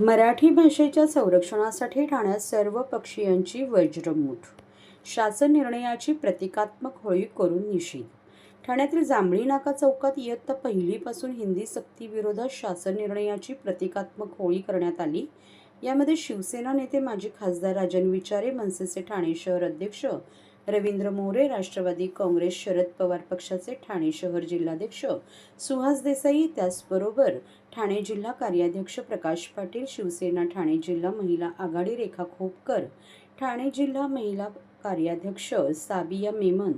मराठी भाषेच्या संरक्षणासाठी ठाण्यात सर्व पक्षीयांची वज्रमूठ. शासन निर्णयाची प्रतिकात्मक होळी करून निषेध. ठाण्यातील जांभळी नाका चौकात इयत्ता पहिलीपासून हिंदी सक्तीविरोधात शासन निर्णयाची प्रतिकात्मक होळी करण्यात आली. यामध्ये शिवसेना नेते माजी खासदार राजन विचारे, मनसेचे ठाणे शहर अध्यक्ष रवींद्र मोरे, राष्ट्रवादी काँग्रेस शरद पवार पक्षाचे ठाणे शहर जिल्हाध्यक्ष सुहास देसाई, त्याचबरोबर ठाणे जिल्हा कार्याध्यक्ष प्रकाश पाटील, शिवसेना ठाणे जिल्हा महिला आघाडी रेखा खोपकर, ठाणे जिल्हा महिला कार्याध्यक्ष साबिया मेमन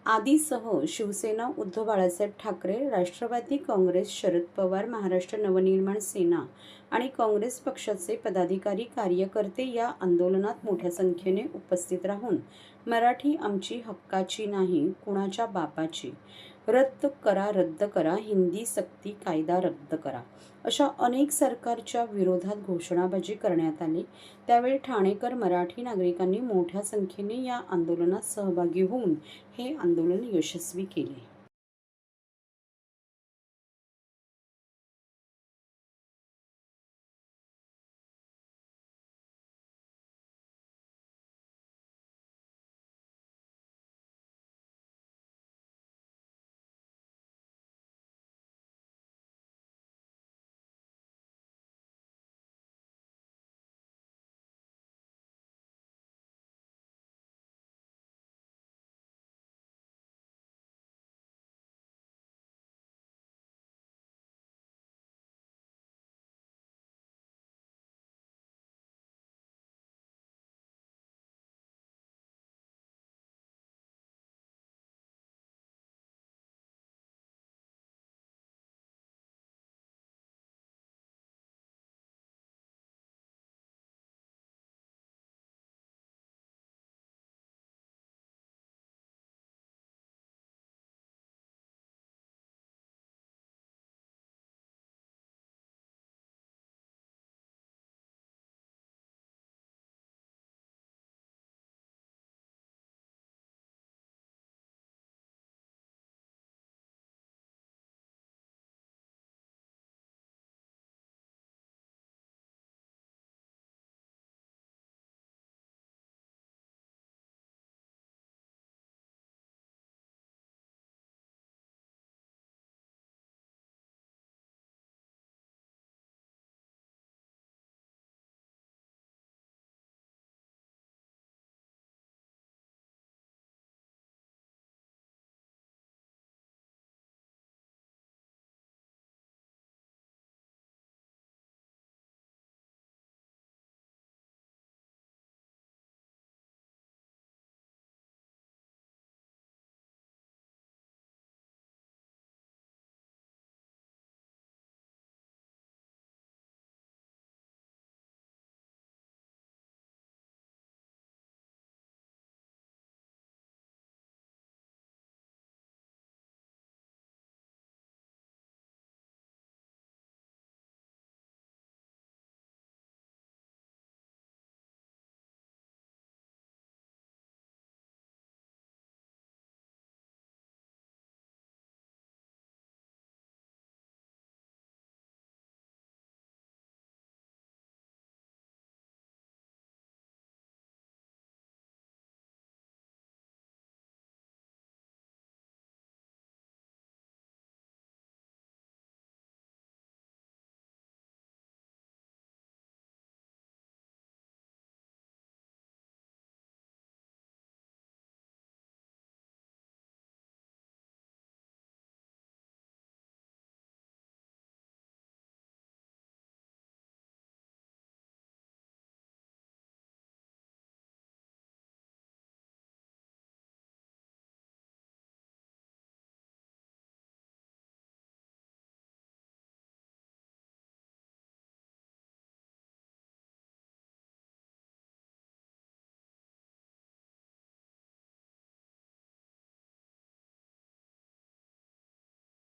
आदीसह शिवसेना उद्धव बाळासाहेब ठाकरे, राष्ट्रवादी काँग्रेस शरद पवार, महाराष्ट्र नवनिर्माण सेना आणि काँग्रेस पक्षाचे पदाधिकारी कार्यकर्ते या आंदोलनात मोठ्या संख्येने उपस्थित राहून मराठी आमची हक्काची नाही, कुणाच्या बापाची, रद्द करा, हिंदी सक्ती कायदा रद्द करा, अशा अनेक सरकारच्या विरोधात घोषणाबाजी करण्यात आली. त्यावेळी ठाणेकर मराठी नागरिकांनी मोठ्या संख्येने या आंदोलनात सहभागी होऊन हे आंदोलन यशस्वी केले.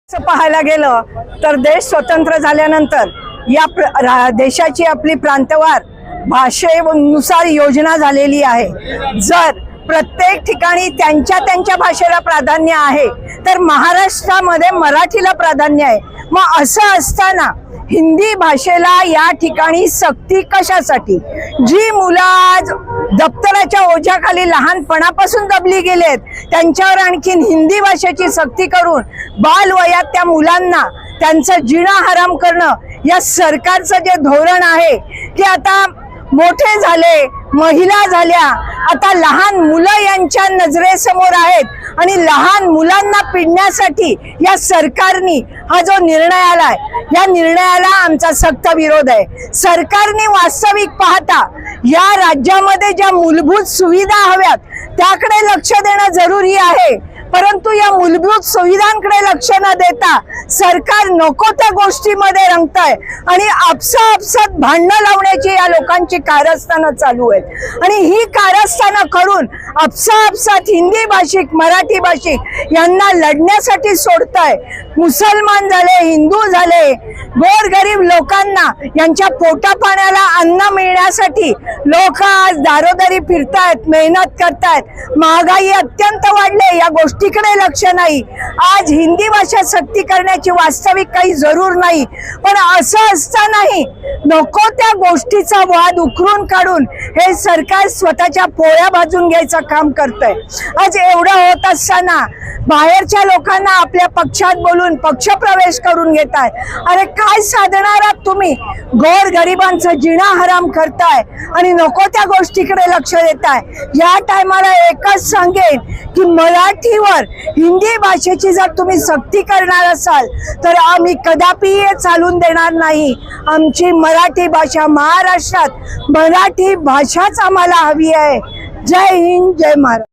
पाहायला गेलं तर देश स्वतंत्र झाल्यानंतर या देशाची आपली प्रांतवार भाषेनुसार योजना झालेली आहे. जर प्रत्येक ठिकाणी त्यांच्या भाषेला प्राधान्य आहे तर महाराष्ट्रामध्ये मराठीला प्राधान्य आहे. मग असं असताना हिंदी भाषेला या ठिकाणी सक्ती कशासाठी? जी मुलं आज दप्तराच्या ओझ्याखाली लहानपणापासून दबली गेलेत, त्यांच्यावर आणखीन हिंदी भाषेची सक्ती करून बालवयात त्या मुलांना त्यांचं जिणं हराम करणं, या सरकारचं जे धोरण आहे की आता मोठे झाले, महिला झाल्या, आता लहान मुलं यांच्या नजरेसमोर आहेत आणि लहान मुलांना पिडण्यासाठी या सरकारने हा जो निर्णय आलाय, या निर्णयाला आमचा सक्त विरोध आहे. सरकारने वास्तविक पाहता या राज्यामध्ये ज्या मूलभूत सुविधा हव्यात त्याकडे लक्ष देणं जरुरी आहे, परंतु या मूलभूत सुविधांकडे लक्ष न देता सरकार नको त्या गोष्टीमध्ये रंगतंय आणि आपसात भांडणं लावण्याची या लोकांची कारस्थानं चालू आहेत. आणि ही कारस्थानं करून आपसात हिंदी भाषिक, मराठी भाषिक यांना लढण्यासाठी सोडताय. मुसलमान झाले, हिंदू झाले, गोरगरीब लोकांना यांच्या पोटापाण्याला अन्न मिळण्यासाठी लोक आज दारोदारी फिरतायत, मेहनत करतायत. महागाई अत्यंत वाढले, या गोष्टीकडे लक्ष नाही. आज हिंदी भाषा सक्ती करण्याची वास्तविक काही जरूर नाही, पण असं असतानाही नको त्या गोष्टीचा वाद उकरून काढून हे सरकार स्वतःच्या पोळ्या भाजून घ्यायचं काम करतंय. आज एवढं होत असताना बाहेरच्या लोकांना आपल्या पक्षात बोलून पक्ष प्रवेश करून घेताय. अरे काय साधणार आहात तुम्ही? गोरगरिबांचं जिणं हराम करताय आणि नको त्या गोष्टीकडे लक्ष देताय. या टायमाला एकच सांगेन की मराठीवर हिंदी भाषेची जर तुम्ही सक्ती करणार असाल तर आम्ही कदापि हे चालून देणार नाही. आमची मराठी भाषा, महाराष्ट्रात मराठी भाषाच आम्हाला हवी आहे. जय हिंद, जय महाराष्ट्र.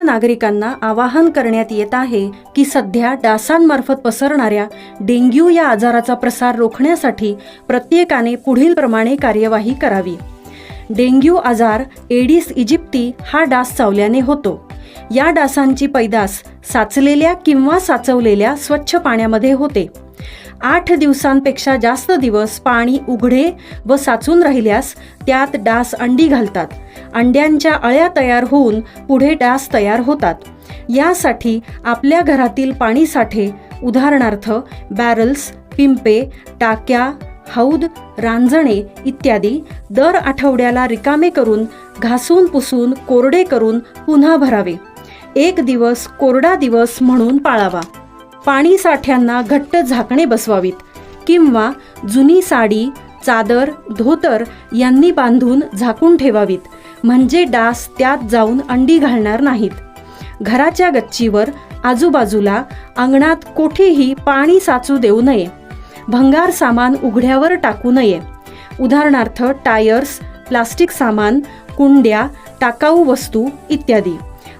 नागरिकांना आवाहन करण्यात येत आहे की सध्या डासांमार्फत पसरणाऱ्या डेंग्यू या आजाराचा प्रसार रोखण्यासाठी प्रत्येकाने पुढील प्रमाणे कार्यवाही करावी. डेंग्यू आजार एडिस इजिप्ती हा डास चावल्याने होतो. या डासांची पैदास साचलेल्या किंवा साचवलेल्या स्वच्छ पाण्यामध्ये होते. 8 दिवसांपेक्षा जास्त दिवस पाणी उघडे व साचून राहिल्यास त्यात डास अंडी घालतात. अंड्यांच्या अळ्या तयार होऊन पुढे डास तयार होतात. यासाठी आपल्या घरातील पाणी साठे, उदाहरणार्थ बॅरल्स, पिंपे, टाक्या, हौद, रांजणे इत्यादी दर आठवड्याला रिकामे करून घासून पुसून कोरडे करून पुन्हा भरावे. 1 दिवस कोरडा दिवस म्हणून पाळावा. पाणी साठ्यांना घट्ट झाकणे बसवावीत किंवा जुनी साडी, चादर, धोतर यांनी बांधून झाकून ठेवावीत, म्हणजे डास त्यात जाऊन अंडी घालणार नाहीत. घराच्या गच्चीवर, आजूबाजूला, अंगणात कोठेही पाणी साचू देऊ नये. भंगार सामान उघड्यावर टाकू नये, उदाहरणार्थ टायर्स, प्लास्टिक सामान, कुंड्या, टाकाऊ वस्तू इत्यादी.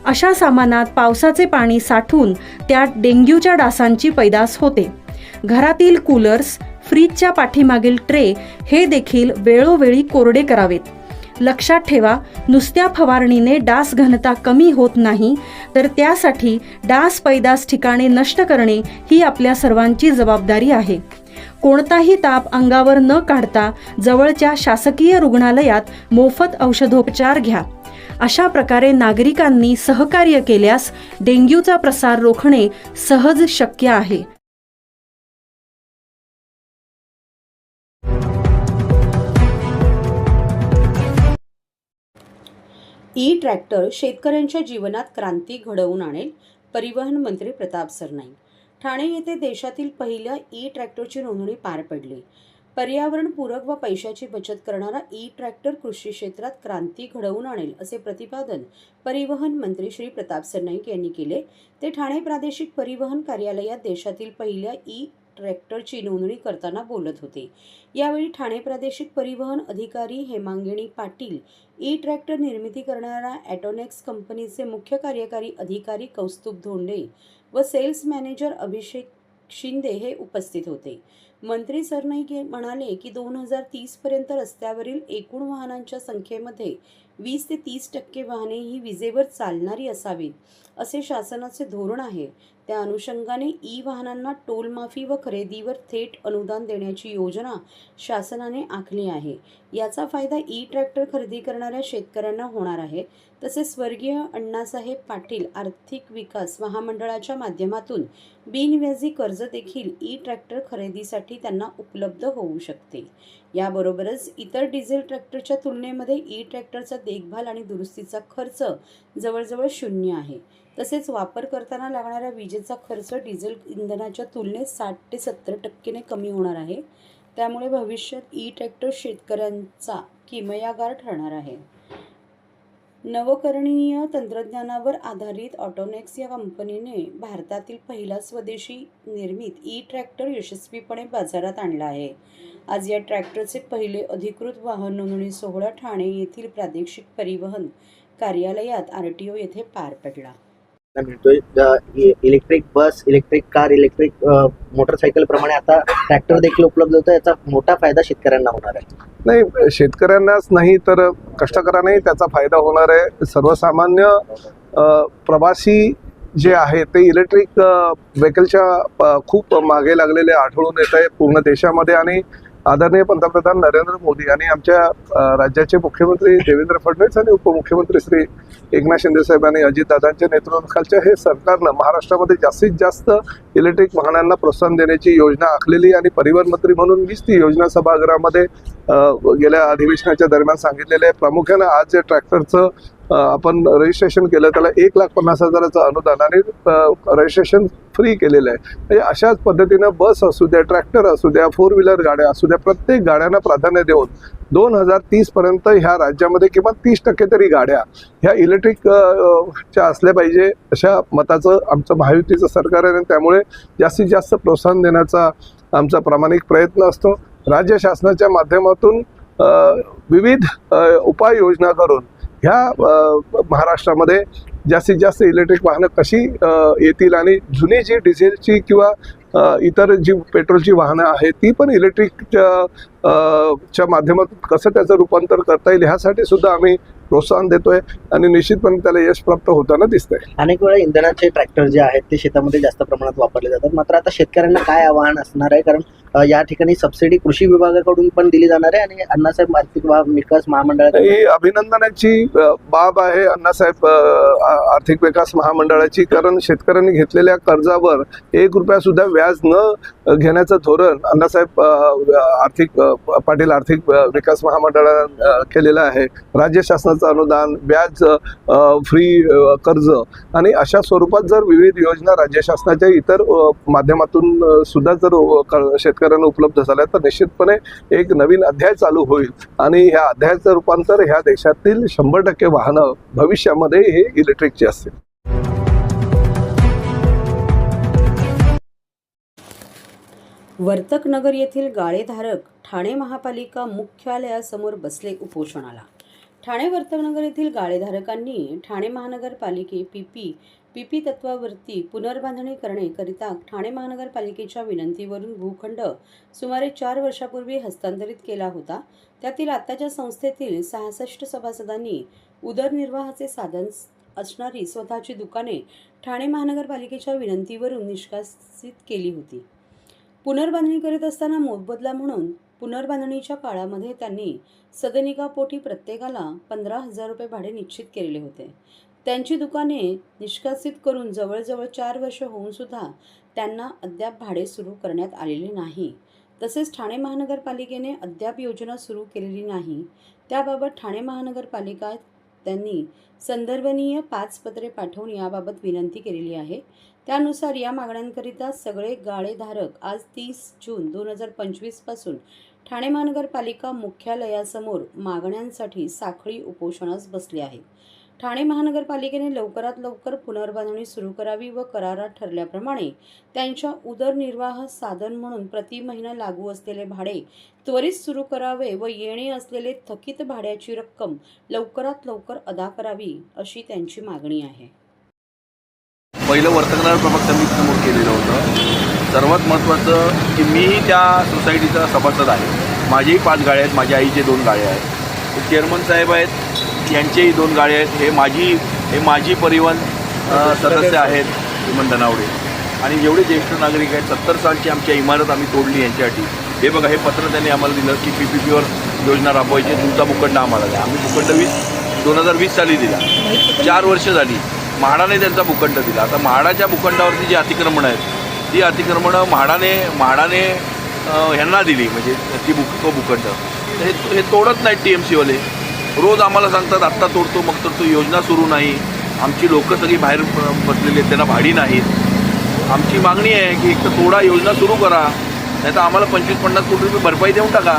अशा सामानात पावसाचे पाणी साठून त्यात डेंग्यूच्या डासांची पैदास होते. घरातील कूलर्स, फ्रीजच्या पाठीमागील ट्रे हे देखील वेळोवेळी कोरडे करावेत. लक्षात ठेवा, नुसत्या फवारणीने डास घनता कमी होत नाही, तर त्यासाठी डास पैदास ठिकाणे नष्ट करणे ही आपल्या सर्वांची जबाबदारी आहे. कोणताही ताप अंगावर न काढता जवळच्या शासकीय रुग्णालयात मोफत औषधोपचार घ्या. अशा प्रकारे नागरिकांनी सहकार्य केल्यास डेंग्यूचा प्रसार रोखणे सहज शक्य आहे. ई ट्रॅक्टर शेतकऱ्यांच्या जीवनात क्रांती घडवून आणेल, परिवहन मंत्री प्रताप सरनाईक. ठाणे येथे देशातील पहिल्या ई ट्रॅक्टरची नोंदणी पार पडली. पर्यावरणपूरक व पैशाची बचत करणारा ई ट्रॅक्टर कृषी क्षेत्रात क्रांती घडवून आणेल, असे प्रतिपादन परिवहन मंत्री श्री प्रताप सरनाईक यांनी केले. ते ठाणे प्रादेशिक परिवहन कार्यालयात देशातील पहिल्या ई ट्रॅक्टरची नोंदणी करताना बोलत होते. यावेळी ठाणे प्रादेशिक परिवहन अधिकारी हेमांगिनी पाटील, ई ट्रॅक्टर निर्मिती करणाऱ्या ॲटोनेक्स कंपनीचे मुख्य कार्यकारी अधिकारी कौस्तुभ धोंडे व सेल्स मॅनेजर अभिषेक शिंदे हे उपस्थित होते. मंत्री सरनाईक म्हणाले की 2030 पर्यंत रस्त्यावरील एकूण वाहनांच्या संख्येमध्ये 20 ते 30% वाहने ही विजेवर चालणारी असावीत, असे शासनाचे धोरण आहे. त्या अनुषंगाने ई वाहनांना टोल माफी व खरेदीवर थेट अनुदान देण्याची योजना शासनाने आखली आहे. याचा फायदा ई ट्रॅक्टर खरेदी करणाऱ्या शेतकऱ्यांना होणार आहे. तसेच स्वर्गीय अण्णासाहेब पाटील आर्थिक विकास महामंडळाच्या माध्यमातून बिनव्याजी कर्ज देखील ई ट्रॅक्टर खरेदीसाठी त्यांना उपलब्ध होऊ शकते. याबरोबरच इतर डिझेल ट्रॅक्टरच्या तुलनेमध्ये ई ट्रॅक्टरचा देखभाल आणि दुरुस्तीचा खर्च जवळजवळ शून्य आहे. तसेच वापर करताना लागणाऱ्या विजेचा खर्च डिझेल इंधनाच्या तुलनेत 60 ते 70% कमी होणार आहे. त्यामुळे भविष्यात ई ट्रॅक्टर शेतकऱ्यांचा किमयागार ठरणार आहे. नवकरणीय तंत्रज्ञानावर आधारित ऑटोनेक्स या कंपनीने भारतातील पहिला स्वदेशी निर्मित ई ट्रॅक्टर यशस्वीपणे बाजारात आणला आहे. आज या ट्रॅक्टरचे पहिले अधिकृत वाहन नोंदणी सोहळा ठाणे येथील प्रादेशिक परिवहन कार्यालयात RTO येथे पार पडला. मिळतोय electric bus, electric car, electric motorcycle प्रमाणे आता ट्रॅक्टर देखील उपलब्ध होतं. याचा मोठा फायदा शेतकऱ्यांना होणार आहे. नाही, शेतकऱ्यांनाच नाही तर कष्टकऱ्यांनाही त्याचा फायदा होणार आहे. सर्वसामान्य प्रवासी जे आहे ते इलेक्ट्रिक व्हेकलच्या खूप मागे लागलेले आढळून येत आहे पूर्ण देशामध्ये. आणि आदरणीय पंतप्रधान नरेंद्र मोदी आणि आमच्या राज्याचे मुख्यमंत्री देवेंद्र फडणवीस आणि उपमुख्यमंत्री श्री एकनाथ शिंदे साहेब आणि अजितदादांच्या नेतृत्वाखालच्या हे सरकारनं महाराष्ट्रामध्ये जास्तीत जास्त इलेक्ट्रिक वाहनांना प्रोत्साहन देण्याची योजना आखलेली. आणि परिवहन मंत्री म्हणून मीच ती योजना सभागृहामध्ये गेल्या अधिवेशनाच्या दरम्यान सांगितलेलं आहे. प्रामुख्यानं आज जे ट्रॅक्टरचं आपण रजिस्ट्रेशन केलं त्याला 1,50,000 अनुदान आणि रजिस्ट्रेशन फ्री केलेलं आहे. म्हणजे अशाच पद्धतीनं बस असू द्या, ट्रॅक्टर असू द्या, 4 व्हीलर गाड्या असू द्या, प्रत्येक गाड्यांना प्राधान्य देऊन 2030 पर्यंत ह्या राज्यामध्ये किमान 30% तरी गाड्या ह्या इलेक्ट्रिक च्या असल्या पाहिजे अशा मताचं आमचं महायुतीचं सरकार आहे. त्यामुळे जास्तीत जास्त प्रोत्साहन देण्याचा आमचा प्रामाणिक प्रयत्न असतो. राज्य शासनाच्या माध्यमातून विविध उपाययोजना करून ह्या महाराष्ट्रामध्ये जास्तीत जास्त इलेक्ट्रिक वाहनं कशी येतील आणि जुनी जी डिझेलची किंवा इतर जी पेट्रोलची वाहनं आहेत ती पण इलेक्ट्रिकच्या माध्यमातून कसं त्याचं रूपांतर करता येईल ह्यासाठी सुद्धा आम्ही प्रोत्साहन देतोय आणि निश्चितपणे त्याला यश प्राप्त होताना दिसतंय. अनेक वेळा इंधनाचे ट्रॅक्टर जे आहेत ते शेतामध्ये जास्त प्रमाणात वापरले जातात. मात्र आता शेतकऱ्यांना काय आव्हान असणार आहे, कारण या ठिकाणी सबसिडी कृषी विभागाकडून पण दिली जाणार आहे आणि अण्णासाहेब आर्थिक विकास महामंडळाची ही अभिनंदनाची बाब आहे अण्णासाहेब आर्थिक विकास महामंडळाची. कारण शेतकऱ्यांनी घेतलेल्या कर्जावर 1 रुपया सुद्धा व्याज न घेण्याचं धोरण अण्णासाहेब पाटील आर्थिक विकास मंडळानं केलेलं आहे. राज्य शासनाचं अनुदान, व्याज फ्री कर्ज आणि अशा स्वरूपात जर विविध योजना राज्य शासनाच्या इतर माध्यमातून सुद्धा जर शेतकऱ्यांना उपलब्ध झाल्या तर निश्चितपणे एक नवीन अध्याय चालू होईल आणि ह्या अध्यायाचं रूपांतर ह्या देशातील 100% वाहनं भविष्यामध्ये हे इलेक्ट्रिकची असतील. वर्तकनगर येथील गाळेधारक ठाणे महापालिका मुख्यालयासमोर बसले उपोषणाला. ठाणे वर्तकनगर येथील गाळेधारकांनी ठाणे महानगरपालिके पीपी तत्वावरती पुनर्बांधणी करण्याकरिता ठाणे महानगरपालिकेच्या विनंतीवरून भूखंड सुमारे 4 वर्षापूर्वी हस्तांतरित केला होता. त्यातील आताच्या संस्थेतील 66 सभासदांनी उदरनिर्वाहाचे साधन असणारी स्वतःची दुकाने ठाणे महानगरपालिकेच्या विनंतीवरून निष्कासित केली होती. पुनर्बांधणी करीत असताना मोबदला म्हणून पुनर्बांधणीच्या काळामध्ये त्यांनी सदनिकापोटी प्रत्येकाला 15,000 रुपये भाडे निश्चित केलेले होते. त्यांची दुकाने निष्कासित करून जवळजवळ 4 वर्ष होऊन सुद्धा त्यांना अद्याप भाडे सुरू करण्यात आलेले नाही. तसेच ठाणे महानगरपालिकेने अद्याप योजना सुरू केलेली नाही. त्याबाबत ठाणे महानगरपालिका त्यांनी संदर्भनीय 5 पत्रे पाठवून याबाबत विनंती केलेली आहे. त्यानुसार या मागण्यांकरिता सगळे गाळेधारक आज 30 जून 2025 पासून ठाणे महानगरपालिका मुख्यालयासमोर मागण्यांसाठी साखळी उपोषणास बसले आहेत. ठाणे महानगरपालिकेने लवकरात लवकर पुनर्बांधणी सुरू करावी व करारात ठरल्याप्रमाणे त्यांच्या उदरनिर्वाह साधन म्हणून प्रति महिना लागू असलेले भाडे त्वरित सुरू करावे व येणे असलेले थकीत भाड्याची रक्कम लवकरात लवकर अदा करावी अशी त्यांची मागणी आहे. पहिलं वर्तकनगर प्रभाग समितीसमोर केलेलं होतं. सर्वात महत्त्वाचं की मी त्या सोसायटीचा सभासद आहे. माझेही 5 गाळे आहेत, माझ्या आईचे 2 गाळे आहेत. चेअरमन साहेब आहेत, यांचेही 2 गाड्या आहेत. हे माजी परिवहन सदस्य आहेत विमन धनावडे. आणि जेवढे ज्येष्ठ नागरिक आहेत, 70 सालची आमच्या इमारत आम्ही तोडली यांच्यासाठी. हे बघा, हे पत्र त्यांनी आम्हाला दिलं की PPPवर योजना राबवायची, तुमचा भूखंड आम्हाला द्या. आम्ही भूखंड 2020 साली दिला. 4 वर्ष झाली. म्हाडाने त्यांचा भूखंड दिला. आता म्हाडाच्या भूखंडावरती जी अतिक्रमणं आहेत, ती अतिक्रमणं म्हाडाने ह्यांना दिली, म्हणजे तो भूखंड. हे तोडत नाहीत TMCवाले. रोज आम्हाला सांगतात आत्ता तोडतो, मग तोडतो, योजना सुरू नाही. आमची लोकं सगळी बाहेर बसलेली आहेत, त्यांना भाडी नाहीत. आमची मागणी आहे की एक तर तोडा, योजना सुरू करा, नाही तर आम्हाला 25-50 कोटी रुपये भरपाई देऊन टाका.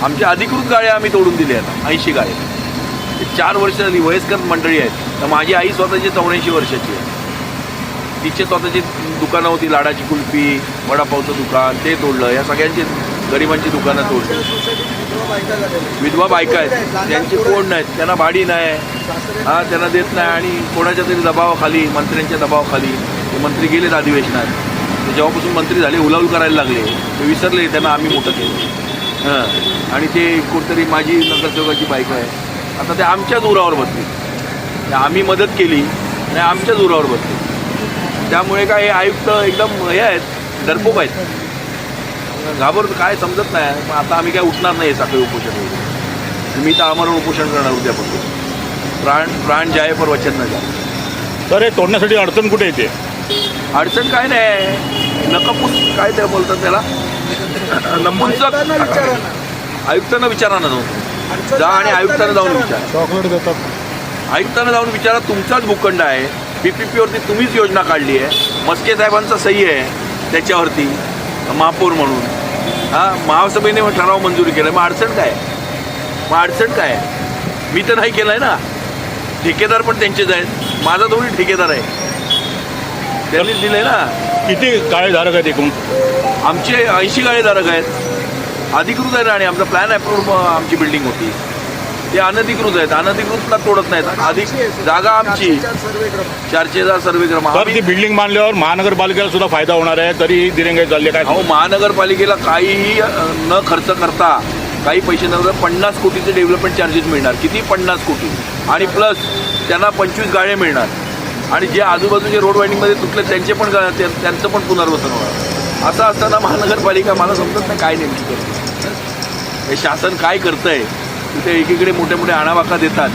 आमच्या अधिकृत गाड्या आम्ही तोडून दिल्या आहेत, 80 गाड्या. 4 वर्ष झाली. वयस्कर मंडळी आहेत. तर माझी आई स्वतःची 84 वर्षाची आहे. तिचे स्वतःची दुकानं होती, लाडाची कुल्फी, वडापावचं दुकान, ते तोडलं. या सगळ्यांची गरिबांची दुकानं तोडली. विधवा बायका आहेत, त्यांची कोण नाहीत, त्यांना भाडी नाही, त्यांना देत नाही. आणि कोणाच्या तरी दबावाखाली, मंत्र्यांच्या दबावाखाली ते मंत्री गेलेत अधिवेशनात. ते जेव्हापासून मंत्री झाले उलाऊल करायला लागले, ते विसरले त्यांना आम्ही मोठं केलं. आणि ते कोणतरी माझी नगरसेवकाची बायका आहे, आता ते आमच्याच उरावर बसली. आम्ही मदत केली आणि आमच्याच उरावर बसले. त्यामुळे काय हे आयुक्त एकदम हे आहेत, डरपोक आहेत, घाबरत काय समजत नाही. पण आता आम्ही काय उठणार नाही साखळी उपोषण वगैरे. मी तर आमरण उपोषण करणार उद्यापासून. प्राण जाय पर वचन न जाय. तर हे तोडण्यासाठी अडचण कुठे येते? अडचण काय नाही, नकापूस काय ते बोलतात त्याला, नपुंसक. आयुक्तांना विचारा ना जाऊन, जा आणि आयुक्तांना जाऊन विचारा. चॉकलेट देतात. आयुक्तांना जाऊन विचारा, तुमचाच भूखंड आहे, PPPवरती तुम्हीच योजना काढली आहे, मस्के साहेबांचा सही आहे त्याच्यावरती महापौर म्हणून. महासभेने ठराव मंजुरी केला. मग अडचण काय? मी तर नाही केलं आहे ना. ठेकेदार पण त्यांचेच आहेत, माझा थोडी ठेकेदार आहे, त्यांनीच दिलं आहे ना. किती गाळेधारक आहेत एकूण? आमचे 80 गाळेधारक आहेत. अधिकृत आहे ना, आणि आमचा प्लॅन अप्रूव्ह आमची बिल्डिंग होती. ते अनधिकृत आहेत, अनधिकृतला तोडत नाहीत. अधिक जागा आमची 400,000 सर्वे क्रमांक. तर ती बिल्डिंग बांधल्यावर महानगरपालिकेला सुद्धा फायदा होणार आहे, तरी दिरंगाई चालली काय? अहो, महानगरपालिकेला काहीही न खर्च करता, काही पैसे न 50 कोटीचे डेव्हलपमेंट चार्जेस मिळणार. किती? 50 कोटी. आणि प्लस त्यांना 25 गाळे मिळणार. आणि जे आजूबाजूचे रोड वायडिंगमध्ये तुटले त्यांचं पण पुनर्वसन होणार. असं असताना महानगरपालिका, मला समजत नाही काय नेमकी करते. हे शासन काय करतंय? तिथे एकीकडे मोठे मोठे आणावाका देतात,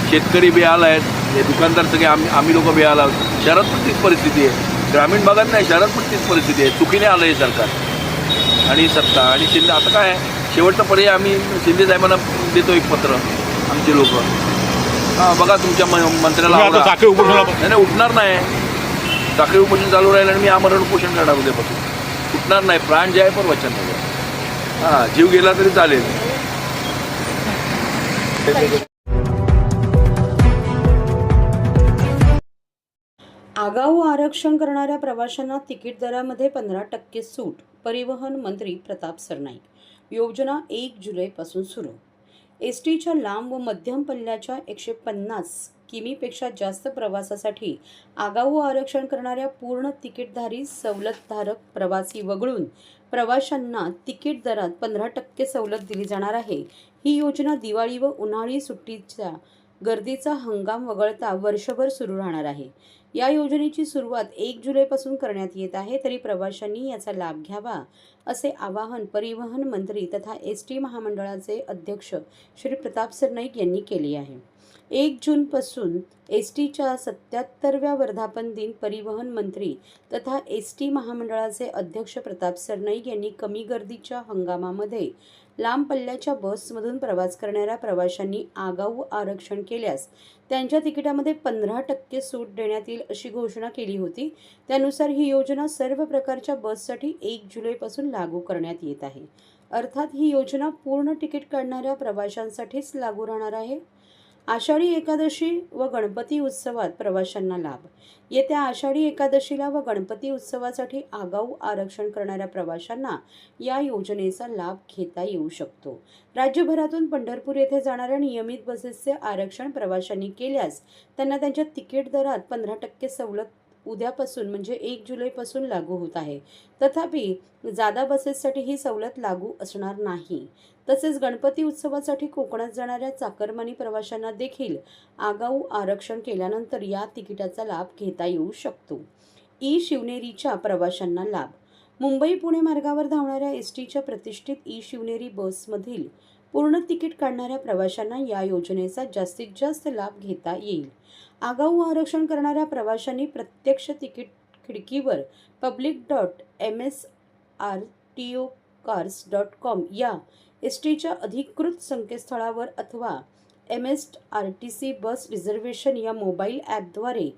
शेतकरी बेहाल आहेत, हे दुकानदार सगळे आम्ही लोक बेहाल आहोत. शहरात पण तीच परिस्थिती आहे, ग्रामीण भागात नाही, शहरात पण तीच परिस्थिती आहे. चुकीने आलं हे सरकार आणि सत्ता. आणि शिंदे, आता काय शेवटचा पर्याय आम्ही शिंदे साहेबांना देतो एक पत्र, आमचे लोक. बघा तुमच्या मंत्र्याला साखळी उपोषणाला नाही उठणार नाही. साखळी उपोषण चालू राहील आणि मी आमरण उपोषण करणार उद्यापासून. उठणार नाही. प्राण जाय पर वचन नाही. जीव गेला तरी चालेल. आगाऊ आरक्षण करणाऱ्या प्रवाशांना तिकीट दरामध्ये 15% सूट. परिवहन मंत्री प्रताप सरनाईक. योजना 1 जुलैपासून सुरू. STच्या लांब व मध्यम पल्ल्याच्या 150 किमीपेक्षा जास्त प्रवासासाठी आगाऊ आरक्षण करणाऱ्या पूर्ण तिकीटधारी सवलतधारक प्रवासी वगळून प्रवाशांना तिकीट दरात 15% सवलत दिली जाणार आहे. ही योजना दिवाळी व उन्हाळी सुट्टीच्या गर्दीचा हंगाम वगळता वर्षभर सुरू राहणार आहे. या योजनेची सुरुवात 1 जुलैपासून करण्यात येत आहे, तरी प्रवाशांनी याचा लाभ घ्यावा असे आवाहन परिवहन मंत्री तथा ST महामंडळाचे अध्यक्ष श्री प्रताप सरनाईक यांनी केले आहे. 1 जूनपासून STच्या 77व्या वर्धापन दिन परिवहन मंत्री तथा ST महामंडळाचे अध्यक्ष प्रताप सरनाईक यांनी कमी गर्दीच्या हंगामामध्ये लांब पल्ल्याच्या बसमधून प्रवास करणाऱ्या प्रवाशांनी आगाऊ आरक्षण केल्यास त्यांच्या तिकिटामध्ये 15% सूट देण्यात येईल अशी घोषणा केली होती. त्यानुसार ही योजना सर्व प्रकारच्या बससाठी 1 जुलैपासून लागू करण्यात येत आहे. अर्थात ही योजना पूर्ण तिकीट काढणाऱ्या प्रवाशांसाठीच लागू राहणार आहे. आषाढी एकादशी व गणपती उत्सवात प्रवाशांना लाभ. येत्या आषाढी एकादशीला व गणपती उत्सवासाठी आगाऊ आरक्षण करणाऱ्या प्रवाशांना या योजनेचा लाभ घेता येऊ शकतो. राज्यभरातून पंढरपूर येथे जाणाऱ्या नियमित बसेसचे आरक्षण प्रवाशांनी केल्यास त्यांना त्यांच्या तिकीट दरात 15% सवलत उद्यापासून म्हणजे 1 जुलैपासून लागू होत आहे. तथापि जादा बसेससाठी ही सवलत लागू असणार नाही. तसेच गणपती उत्सवासाठी कोकणात जाणाऱ्या चाकरमानी प्रवाशांना देखील आगाऊ आरक्षण केल्यानंतर या तिकिटाचा लाभ घेता येऊ शकतो. ई शिवनेरीच्या प्रवाशांना लाभ. मुंबई पुणे मार्गावर धावणाऱ्या एसटीच्या प्रतिष्ठित ई शिवनेरी बसमधील पूर्ण तिकीट काढणाऱ्या प्रवाशांना या योजनेचा जास्तीत जास्त लाभ घेता येईल. आगाऊ आरक्षण करणाऱ्या प्रवाशांनी प्रत्यक्ष तिकीट खिडकीवर public.msrtocars.com या एसटीच्या अधिकृत संकेतस्थळावर अथवा MSRTC बस रिझर्वेशन या मोबाईल ॲपद्वारे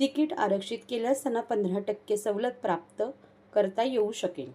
तिकीट आरक्षित केल्यास त्यांना 15% सवलत प्राप्त करता येऊ शकेल.